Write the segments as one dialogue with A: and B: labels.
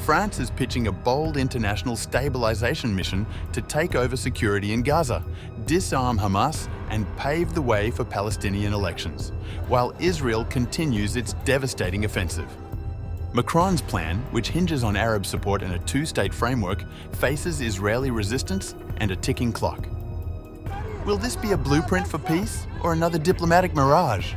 A: France is pitching a bold international stabilisation mission to take over security in Gaza, disarm Hamas, and pave the way for Palestinian elections, while Israel continues its devastating offensive. Macron's plan, which hinges on Arab support and a two-state framework, faces Israeli resistance and a ticking clock. Will this be a blueprint for peace or another diplomatic mirage?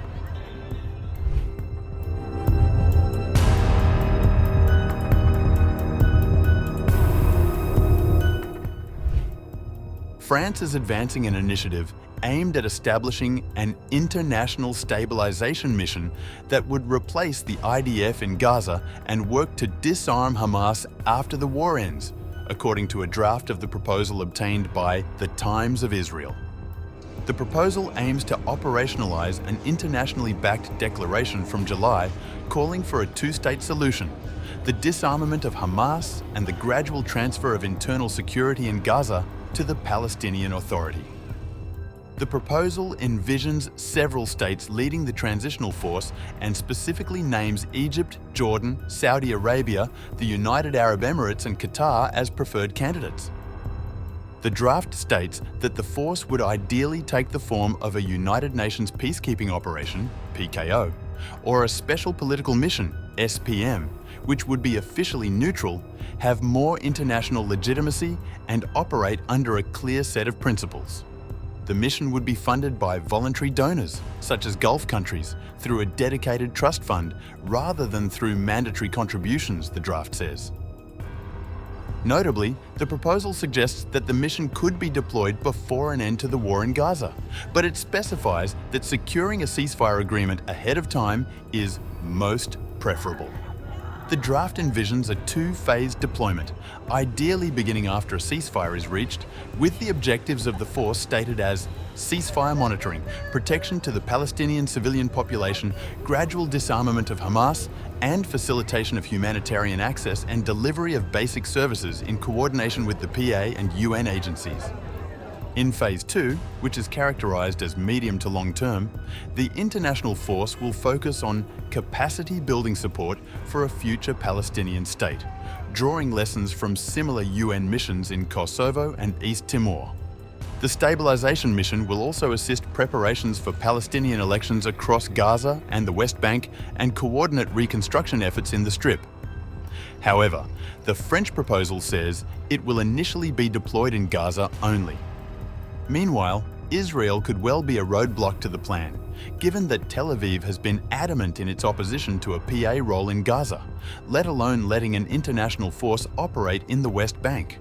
A: France is advancing an initiative aimed at establishing an international stabilisation mission that would replace the IDF in Gaza and work to disarm Hamas after the war ends, according to a draft of the proposal obtained by The Times of Israel. The proposal aims to operationalise an internationally backed declaration from July calling for a two-state solution, the disarmament of Hamas and the gradual transfer of internal security in Gaza to the Palestinian Authority. The proposal envisions several states leading the transitional force and specifically names Egypt, Jordan, Saudi Arabia, the United Arab Emirates and Qatar as preferred candidates. The draft states that the force would ideally take the form of a United Nations peacekeeping operation, PKO, or a special political mission, SPM, which would be officially neutral, have more international legitimacy, and operate under a clear set of principles. The mission would be funded by voluntary donors, such as Gulf countries, through a dedicated trust fund rather than through mandatory contributions, the draft says. Notably, the proposal suggests that the mission could be deployed before an end to the war in Gaza, but it specifies that securing a ceasefire agreement ahead of time is most preferable. The draft envisions a two-phase deployment, ideally beginning after a ceasefire is reached, with the objectives of the force stated as ceasefire monitoring, protection to the Palestinian civilian population, gradual disarmament of Hamas, and facilitation of humanitarian access and delivery of basic services in coordination with the PA and UN agencies. In Phase 2, which is characterised as medium to long term, the international force will focus on capacity building support for a future Palestinian state, drawing lessons from similar UN missions in Kosovo and East Timor. The stabilisation mission will also assist preparations for Palestinian elections across Gaza and the West Bank and coordinate reconstruction efforts in the Strip. However, the French proposal says it will initially be deployed in Gaza only. Meanwhile, Israel could well be a roadblock to the plan, given that Tel Aviv has been adamant in its opposition to a PA role in Gaza, let alone letting an international force operate in the West Bank.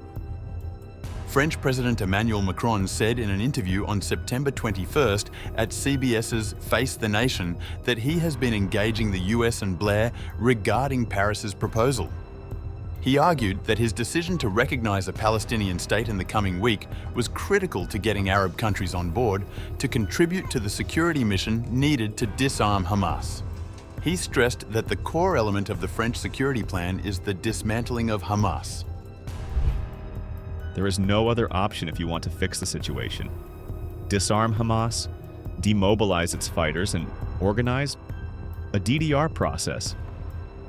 A: French President Emmanuel Macron said in an interview on September 21st at CBS's Face the Nation that he has been engaging the US and Blair regarding Paris's proposal. He argued that his decision to recognize a Palestinian state in the coming week was critical to getting Arab countries on board to contribute to the security mission needed to disarm Hamas. He stressed that the core element of the French security plan is the dismantling of Hamas.
B: There is no other option if you want to fix the situation. Disarm Hamas, demobilize its fighters, and organize a DDR process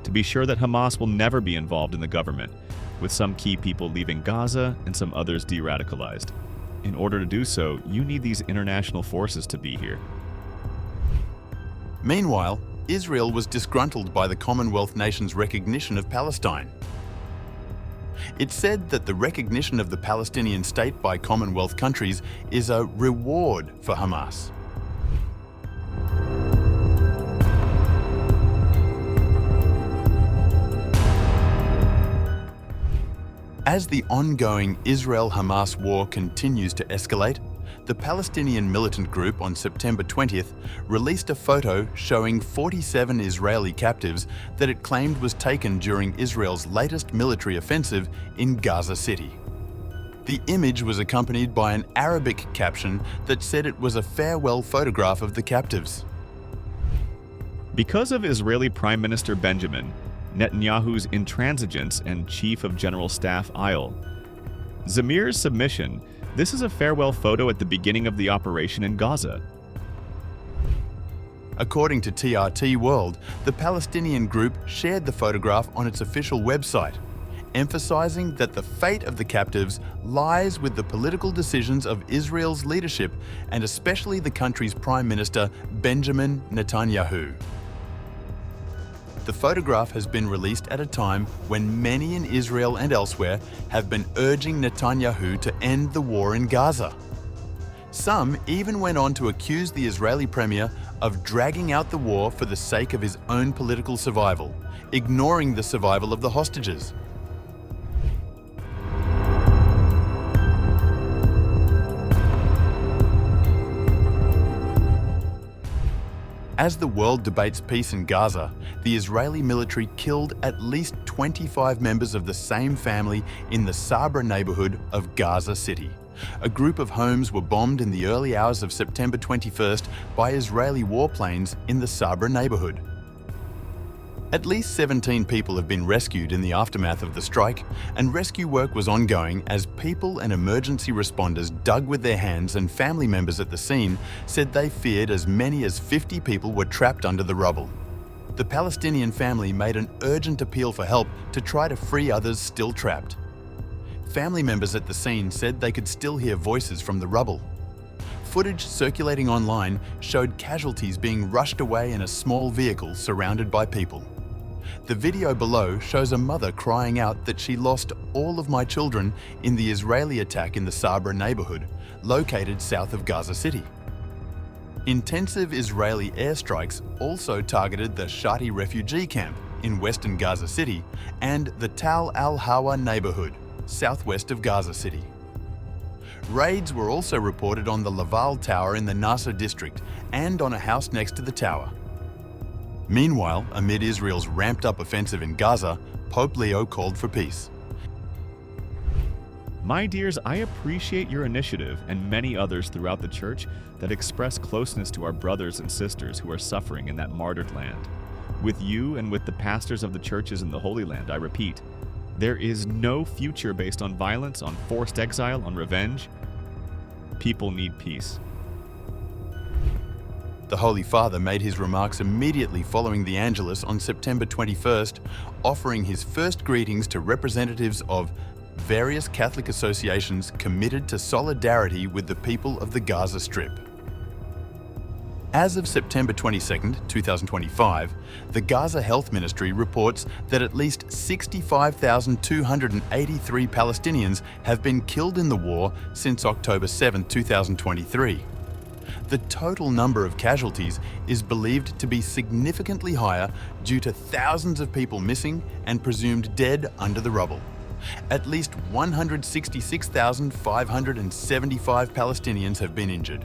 B: to be sure that Hamas will never be involved in the government, with some key people leaving Gaza and some others de-radicalized. In order to do so, you need these international forces to be here.
A: Meanwhile, Israel was disgruntled by the Commonwealth nations' recognition of Palestine. It said that the recognition of the Palestinian state by Commonwealth countries is a reward for Hamas. As the ongoing Israel-Hamas war continues to escalate, the Palestinian militant group on September 20th released a photo showing 47 Israeli captives that it claimed was taken during Israel's latest military offensive in Gaza City. The image was accompanied by an Arabic caption that said it was a farewell photograph of the captives.
B: Because of Israeli Prime Minister Benjamin Netanyahu's intransigence and Chief of General Staff Eyal Zamir's submission, this is a farewell photo at the beginning of the operation in Gaza.
A: According to TRT World, the Palestinian group shared the photograph on its official website. emphasizing that the fate of the captives lies with the political decisions of Israel's leadership and especially the country's Prime Minister Benjamin Netanyahu. The photograph has been released at a time when many in Israel and elsewhere have been urging Netanyahu to end the war in Gaza. Some even went on to accuse the Israeli premier of dragging out the war for the sake of his own political survival, ignoring the survival of the hostages. As the world debates peace in Gaza, the Israeli military killed at least 25 members of the same family in the Sabra neighborhood of Gaza City. A group of homes were bombed in the early hours of September 21st by Israeli warplanes in the Sabra neighborhood. At least 17 people have been rescued in the aftermath of the strike, and rescue work was ongoing as people and emergency responders dug with their hands, and family members at the scene said they feared as many as 50 people were trapped under the rubble. The Palestinian family made an urgent appeal for help to try to free others still trapped. Family members at the scene said they could still hear voices from the rubble. Footage circulating online showed casualties being rushed away in a small vehicle surrounded by people. The video below shows a mother crying out that she lost all of my children in the Israeli attack in the Sabra neighborhood, located south of Gaza City. Intensive Israeli airstrikes also targeted the Shati refugee camp in western Gaza City and the Tal al-Hawa neighborhood, southwest of Gaza City. Raids were also reported on the Laval Tower in the Nasser district and on a house next to the tower. Meanwhile, amid Israel's ramped-up offensive in Gaza, Pope Leo called for peace.
B: My dears, I appreciate your initiative and many others throughout the church that express closeness to our brothers and sisters who are suffering in that martyred land. With you and with the pastors of the churches in the Holy Land, I repeat, there is no future based on violence, on forced exile, on revenge. People need peace.
A: The Holy Father made his remarks immediately following the Angelus on September 21st, offering his first greetings to representatives of various Catholic associations committed to solidarity with the people of the Gaza Strip. As of September 22, 2025, the Gaza Health Ministry reports that at least 65,283 Palestinians have been killed in the war since October 7, 2023. The total number of casualties is believed to be significantly higher due to thousands of people missing and presumed dead under the rubble. At least 166,575 Palestinians have been injured.